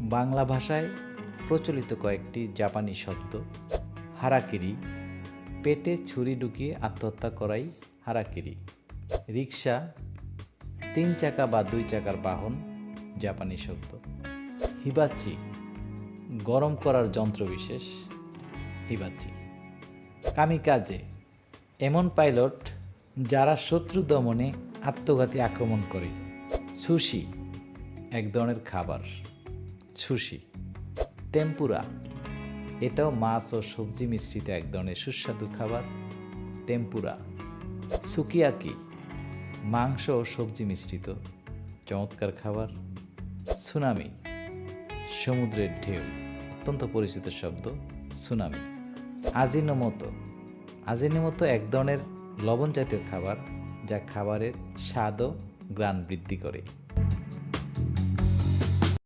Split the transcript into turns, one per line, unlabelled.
বাংলা ভাষায় প্রচলিত কয়েকটি জাপানি শব্দ। হারাকিরি, পেটে ছুরি ঢুকিয়ে আত্মহত্যা করাই হারাকিরি। রিকশা, 3 চাকা বা 2 চাকার বাহন, জাপানি শব্দ। হিবাচি, গরম করার যন্ত্রবিশেষ, হিবাচি। কামিকাজে, এমন পাইলট যারা শত্রু দমনে আত্মঘাতী আক্রমণ করে। সুশি, এক ধরনের খাবার, সুশি। টেম্পুরা, এটাও মাছ ও সবজি মিশ্রিত এক ধরনের সুস্বাদু খাবার, টেম্পুরা। সুকিয়াকি, মাংস ও সবজি মিশ্রিত চমৎকার খাবার। সুনামি, সমুদ্রের ঢেউ, অত্যন্ত পরিচিত শব্দ, সুনামি। আজিনোমোতো, আজিনোমোতো এক ধরনের লবণ জাতীয় খাবার যা খাবারের স্বাদ ও ঘ্রাণ বৃদ্ধি করে।